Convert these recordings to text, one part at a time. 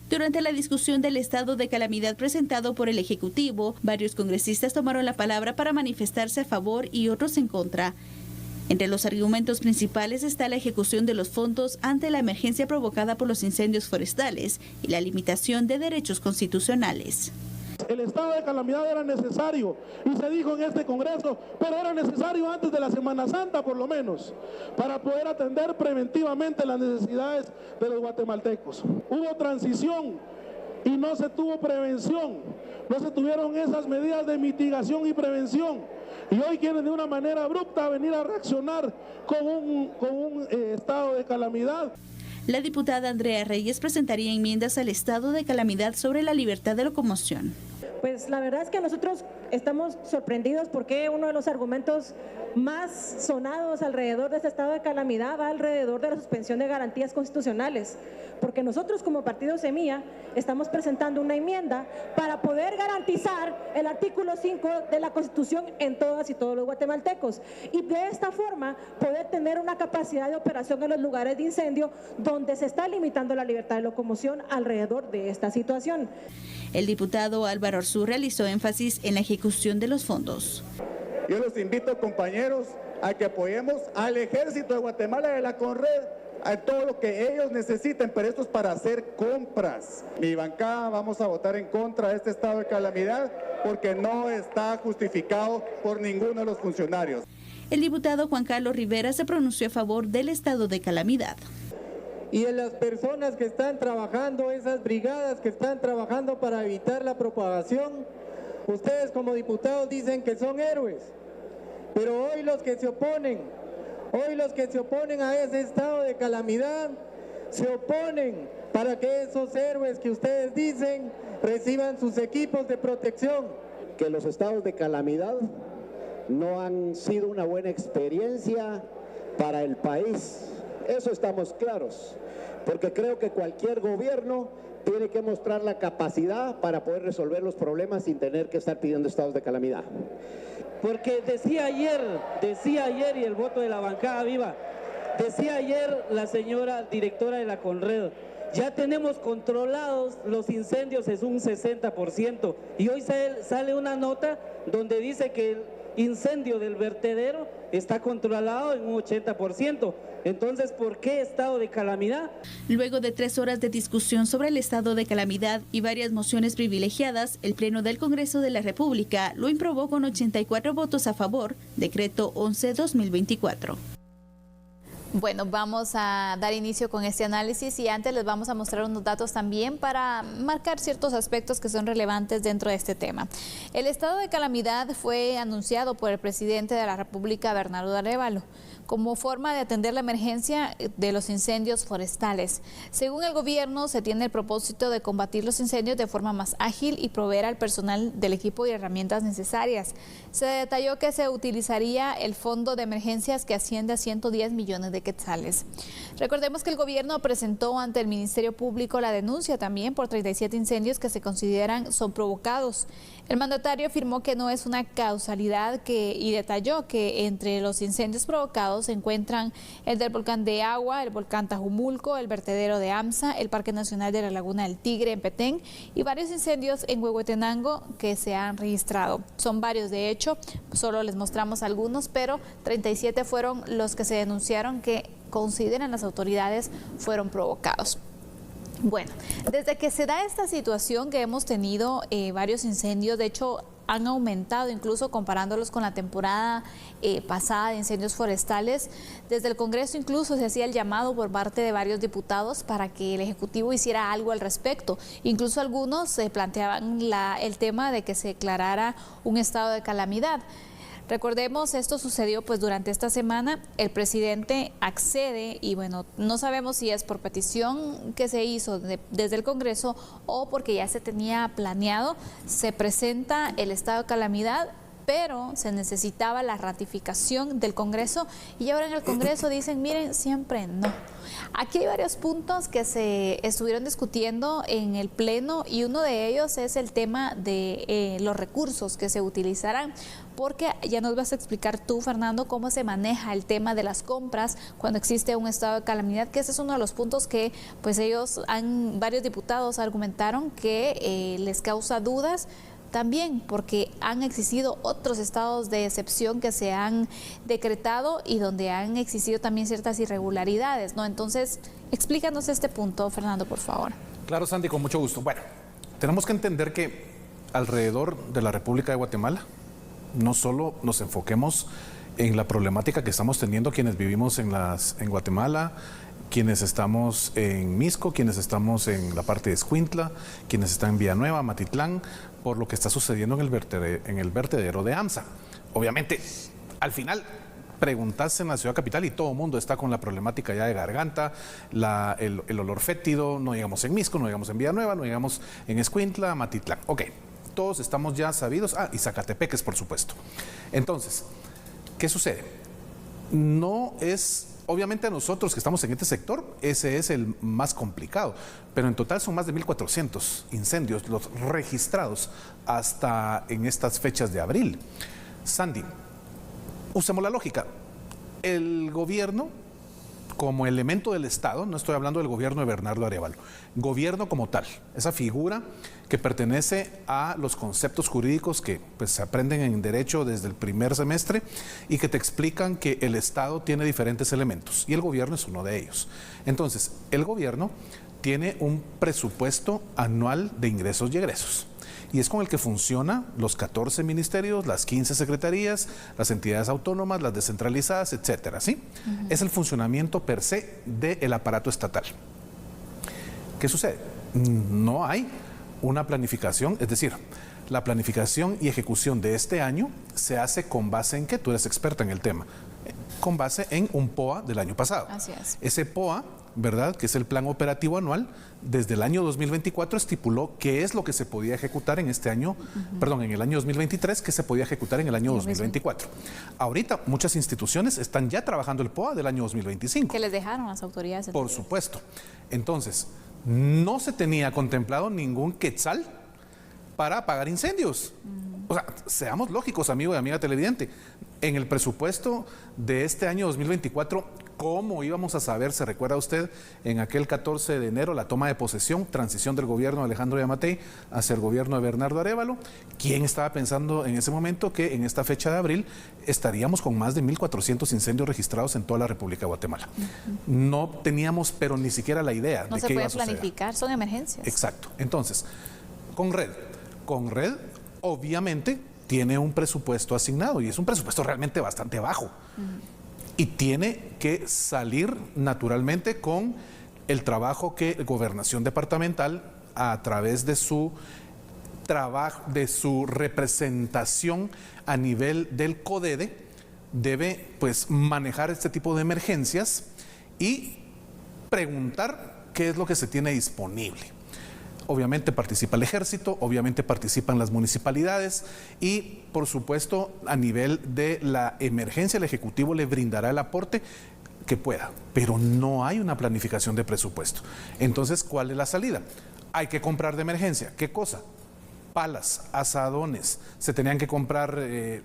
Durante la discusión del estado de calamidad presentado por el Ejecutivo, varios congresistas tomaron la palabra para manifestarse a favor y otros en contra. Entre los argumentos principales está la ejecución de los fondos ante la emergencia provocada por los incendios forestales y la limitación de derechos constitucionales. El estado de calamidad era necesario y se dijo en este Congreso, pero era necesario antes de la Semana Santa por lo menos, para poder atender preventivamente las necesidades de los guatemaltecos. Hubo transición y no se tuvo prevención, no se tuvieron esas medidas de mitigación y prevención. Y hoy quieren de una manera abrupta venir a reaccionar con un estado de calamidad. La diputada Andrea Reyes presentaría enmiendas al estado de calamidad sobre la libertad de locomoción. Pues la verdad es que nosotros estamos sorprendidos porque uno de los argumentos más sonados alrededor de este estado de calamidad va alrededor de la suspensión de garantías constitucionales, porque nosotros como partido Semilla estamos presentando una enmienda para poder garantizar el artículo 5 de la Constitución en todas y todos los guatemaltecos y de esta forma poder tener una capacidad de operación en los lugares de incendio donde se está limitando la libertad de locomoción alrededor de esta situación. El diputado Álvaro Arzú realizó énfasis en la ejecución de los fondos. Yo los invito, compañeros, a que apoyemos al Ejército de Guatemala de la CONRED, a todo lo que ellos necesiten, pero esto es para hacer compras. Mi bancada vamos a votar en contra de este estado de calamidad porque no está justificado por ninguno de los funcionarios. El diputado Juan Carlos Rivera se pronunció a favor del estado de calamidad. Y de las personas que están trabajando, esas brigadas que están trabajando para evitar la propagación, ustedes como diputados dicen que son héroes, pero hoy los que se oponen a ese estado de calamidad, se oponen para que esos héroes que ustedes dicen reciban sus equipos de protección. Que los estados de calamidad no han sido una buena experiencia para el país. Eso estamos claros, porque creo que cualquier gobierno tiene que mostrar la capacidad para poder resolver los problemas sin tener que estar pidiendo estados de calamidad. Porque decía ayer, y el voto de la bancada viva, decía ayer la señora directora de la CONRED, ya tenemos controlados los incendios, es un 60%, y hoy sale una nota donde dice que el incendio del vertedero está controlado en un 80%. Entonces, ¿por qué estado de calamidad? Luego de 3 horas de discusión sobre el estado de calamidad y varias mociones privilegiadas, el Pleno del Congreso de la República lo aprobó con 84 votos a favor, decreto 11/2024. Bueno, vamos a dar inicio con este análisis y antes les vamos a mostrar unos datos también para marcar ciertos aspectos que son relevantes dentro de este tema. El estado de calamidad fue anunciado por el presidente de la República, Bernardo Arévalo, como forma de atender la emergencia de los incendios forestales. Según el gobierno, se tiene el propósito de combatir los incendios de forma más ágil y proveer al personal del equipo y herramientas necesarias. Se detalló que se utilizaría el fondo de emergencias que asciende a 110 millones de quetzales. Recordemos que el gobierno presentó ante el Ministerio Público la denuncia también por 37 incendios que se consideran son provocados. El mandatario afirmó que no es una causalidad y detalló que entre los incendios provocados se encuentran el del volcán de Agua, el volcán Tajumulco, el vertedero de AMSA, el Parque Nacional de la Laguna del Tigre en Petén y varios incendios en Huehuetenango que se han registrado. Son varios de hecho, solo les mostramos algunos, pero 37 fueron los que se denunciaron que consideran las autoridades fueron provocados. Bueno, desde que se da esta situación que hemos tenido varios incendios, de hecho han aumentado incluso comparándolos con la temporada pasada de incendios forestales. Desde el Congreso incluso se hacía el llamado por parte de varios diputados para que el Ejecutivo hiciera algo al respecto. Incluso algunos planteaban el tema de que se declarara un estado de calamidad. Recordemos, esto sucedió pues durante esta semana, el presidente accede y bueno, no sabemos si es por petición que se hizo desde el Congreso o porque ya se tenía planeado, se presenta el estado de calamidad pero se necesitaba la ratificación del Congreso y ahora en el Congreso dicen, miren, siempre no. Aquí hay varios puntos que se estuvieron discutiendo en el Pleno y uno de ellos es el tema de los recursos que se utilizarán, porque ya nos vas a explicar tú, Fernando, cómo se maneja el tema de las compras cuando existe un estado de calamidad, que ese es uno de los puntos que pues varios diputados argumentaron que les causa dudas. También porque han existido otros estados de excepción que se han decretado y donde han existido también ciertas irregularidades, ¿no? Entonces, explícanos este punto, Fernando, por favor. Claro, Sandy, con mucho gusto. Bueno, tenemos que entender que alrededor de la República de Guatemala no solo nos enfoquemos en la problemática que estamos teniendo quienes vivimos en Guatemala, quienes estamos en Misco, quienes estamos en la parte de Escuintla, quienes están en Villanueva, Matitlán, por lo que está sucediendo en el vertedero de AMSA. Obviamente, al final, preguntarse en la ciudad capital y todo el mundo está con la problemática ya de garganta, el olor fétido, no llegamos en Misco, no llegamos en Villanueva, no llegamos en Escuintla, Matitlán. Ok, todos estamos ya sabidos, y Zacatepeques, por supuesto. Entonces, ¿qué sucede? No es... Obviamente a nosotros que estamos en este sector, ese es el más complicado, pero en total son más de 1.400 incendios los registrados hasta en estas fechas de abril. Sandy, usemos la lógica. El gobierno, como elemento del Estado, no estoy hablando del gobierno de Bernardo Arévalo, gobierno como tal, esa figura que pertenece a los conceptos jurídicos que pues, se aprenden en derecho desde el primer semestre y que te explican que el Estado tiene diferentes elementos y el gobierno es uno de ellos. Entonces, el gobierno tiene un presupuesto anual de ingresos y egresos. Y es con el que funciona los 14 ministerios, las 15 secretarías, las entidades autónomas, las descentralizadas, etcétera, ¿sí? Es el funcionamiento per se del aparato estatal. ¿Qué sucede? No hay una planificación, es decir, la planificación y ejecución de este año se hace con base en que tú eres experta en el tema, con base en un POA del año pasado. Así es. Ese POA, ¿verdad?, que es el Plan Operativo Anual, desde el año 2024 estipuló qué es lo que se podía ejecutar en este año, perdón, en el año 2023, que se podía ejecutar en el año 2024. Ahorita muchas instituciones están ya trabajando el POA del año 2025. Que les dejaron las autoridades. Por supuesto. Entonces, no se tenía contemplado ningún quetzal para apagar incendios. O sea, seamos lógicos, amigo y amiga televidente. En el presupuesto de este año 2024, ¿cómo íbamos a saber? ¿Se recuerda usted en aquel 14 de enero la toma de posesión, transición del gobierno de Alejandro Yamatei hacia el gobierno de Bernardo Arévalo? ¿Quién estaba pensando en ese momento que en esta fecha de abril estaríamos con más de 1.400 incendios registrados en toda la República de Guatemala? No teníamos, pero ni siquiera la idea de qué iba a suceder. No se puede planificar, son emergencias. Exacto. Entonces, con Red obviamente tiene un presupuesto asignado y es un presupuesto realmente bastante bajo. Y tiene que salir naturalmente con el trabajo que Gobernación Departamental, a través de su trabajo, de su representación a nivel del CODEDE, debe pues manejar este tipo de emergencias y preguntar qué es lo que se tiene disponible. Obviamente participa el ejército, obviamente participan las municipalidades y, por supuesto, a nivel de la emergencia, el Ejecutivo le brindará el aporte que pueda, pero no hay una planificación de presupuesto. Entonces, ¿cuál es la salida? Hay que comprar de emergencia. ¿Qué cosa? Palas, asadones, se tenían que comprar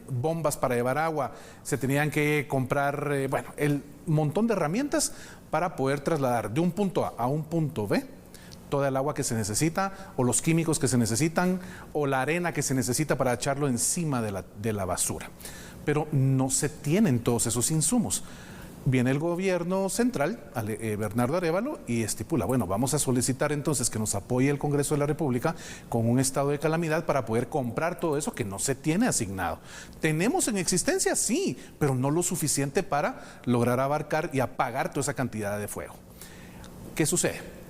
bombas para llevar agua, se tenían que comprar, el montón de herramientas para poder trasladar de un punto A un punto B toda el agua que se necesita, o los químicos que se necesitan, o la arena que se necesita para echarlo encima de la basura. Pero no se tienen todos esos insumos. Viene el gobierno central, Bernardo Arévalo, y estipula, bueno, vamos a solicitar entonces que nos apoye el Congreso de la República con un estado de calamidad para poder comprar todo eso que no se tiene asignado. ¿Tenemos en existencia? Sí, pero no lo suficiente para lograr abarcar y apagar toda esa cantidad de fuego. ¿Qué sucede?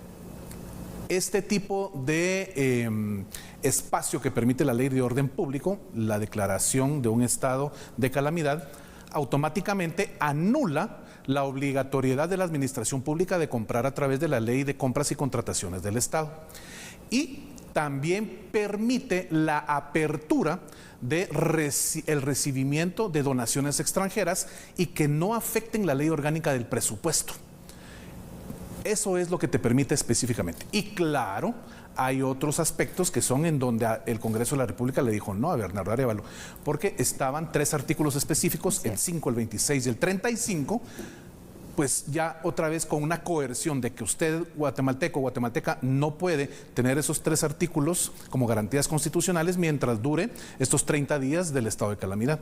Este tipo de espacio que permite la Ley de Orden Público, la declaración de un estado de calamidad, automáticamente anula la obligatoriedad de la administración pública de comprar a través de la Ley de Compras y Contrataciones del Estado. Y también permite la apertura de el recibimiento de donaciones extranjeras y que no afecten la ley orgánica del presupuesto. Eso es lo que te permite específicamente. Y claro, hay otros aspectos que son en donde el Congreso de la República le dijo no a Bernardo Arévalo, porque estaban 3 artículos específicos, el 5, el 26 y el 35, pues ya otra vez con una coerción de que usted, guatemalteco o guatemalteca, no puede tener esos 3 artículos como garantías constitucionales mientras dure estos 30 días del estado de calamidad.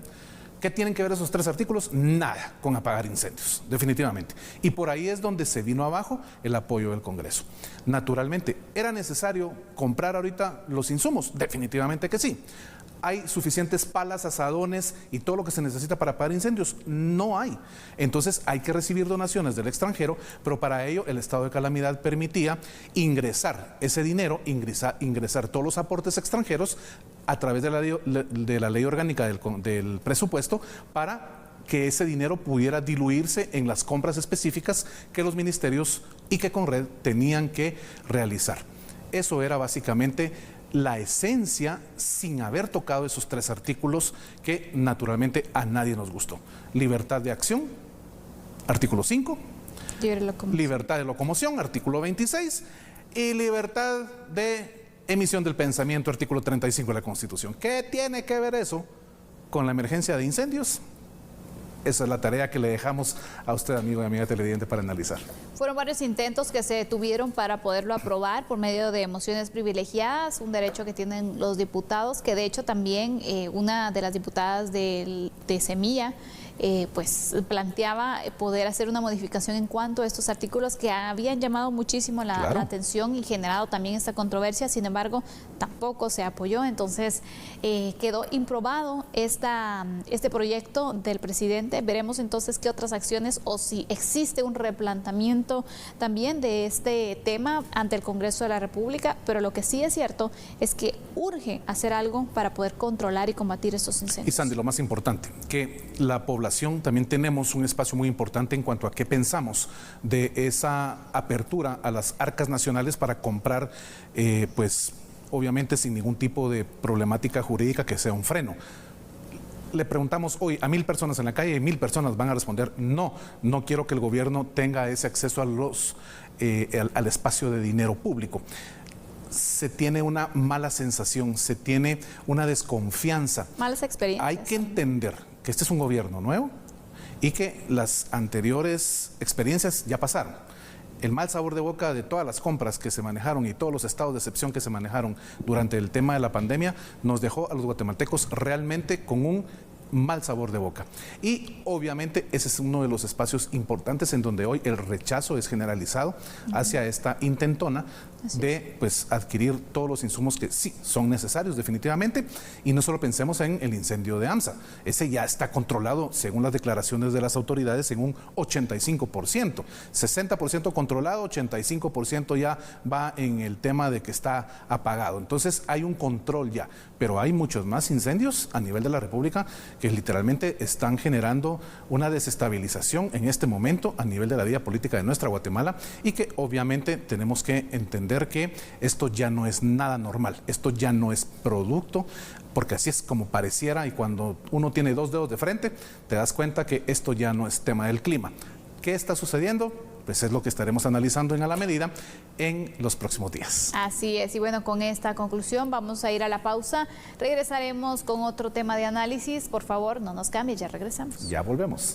¿Qué tienen que ver esos 3 artículos? Nada con apagar incendios, definitivamente. Y por ahí es donde se vino abajo el apoyo del Congreso. Naturalmente, ¿era necesario comprar ahorita los insumos? Definitivamente que sí. ¿Hay suficientes palas, asadones y todo lo que se necesita para apagar incendios? No hay. Entonces hay que recibir donaciones del extranjero, pero para ello el estado de calamidad permitía ingresar ese dinero, ingresar todos los aportes extranjeros a través de la ley orgánica del presupuesto para que ese dinero pudiera diluirse en las compras específicas que los ministerios y que Conred tenían que realizar. Eso era básicamente la esencia, sin haber tocado esos 3 artículos que naturalmente a nadie nos gustó. Libertad de acción, artículo 5, libertad de locomoción, artículo 26, y libertad de emisión del pensamiento, artículo 35 de la Constitución. ¿Qué tiene que ver eso con la emergencia de incendios? Esa es la tarea que le dejamos a usted, amigo y amiga televidente, para analizar. Fueron varios intentos que se tuvieron para poderlo aprobar por medio de mociones privilegiadas, un derecho que tienen los diputados, que de hecho también una de las diputadas de Semilla pues planteaba poder hacer una modificación en cuanto a estos artículos que habían llamado muchísimo la atención y generado también esta controversia. Sin embargo, tampoco se apoyó. Entonces quedó improbado este proyecto del presidente. Veremos entonces qué otras acciones o si existe un replanteamiento también de este tema ante el Congreso de la República, pero lo que sí es cierto es que urge hacer algo para poder controlar y combatir estos incendios. Y Sandy, lo más importante, que la población también tenemos un espacio muy importante en cuanto a qué pensamos de esa apertura a las arcas nacionales para comprar, pues obviamente sin ningún tipo de problemática jurídica que sea un freno. Le preguntamos hoy a 1000 personas en la calle y 1000 personas van a responder no quiero que el gobierno tenga ese acceso a al espacio de dinero público. Se tiene una mala sensación, se tiene una desconfianza. Malas experiencias. Hay que entender que este es un gobierno nuevo y que las anteriores experiencias ya pasaron. El mal sabor de boca de todas las compras que se manejaron y todos los estados de excepción que se manejaron durante el tema de la pandemia nos dejó a los guatemaltecos realmente con un mal sabor de boca. Y obviamente ese es uno de los espacios importantes en donde hoy el rechazo es generalizado hacia esta intentona de pues adquirir todos los insumos que sí son necesarios definitivamente, y no solo pensemos en el incendio de AMSA, ese ya está controlado según las declaraciones de las autoridades en un 85%, 60% controlado, 85% ya va en el tema de que está apagado. Entonces hay un control ya, pero hay muchos más incendios a nivel de la República que literalmente están generando una desestabilización en este momento a nivel de la vida política de nuestra Guatemala, y que obviamente tenemos que entender que esto ya no es nada normal, esto ya no es producto, porque así es como pareciera, y cuando uno tiene 2 dedos de frente te das cuenta que esto ya no es tema del clima. ¿Qué está sucediendo? Pues es lo que estaremos analizando en A la Medida en los próximos días. Así es, y bueno, con esta conclusión vamos a ir a la pausa. Regresaremos con otro tema de análisis. Por favor, no nos cambie, ya regresamos. Ya volvemos.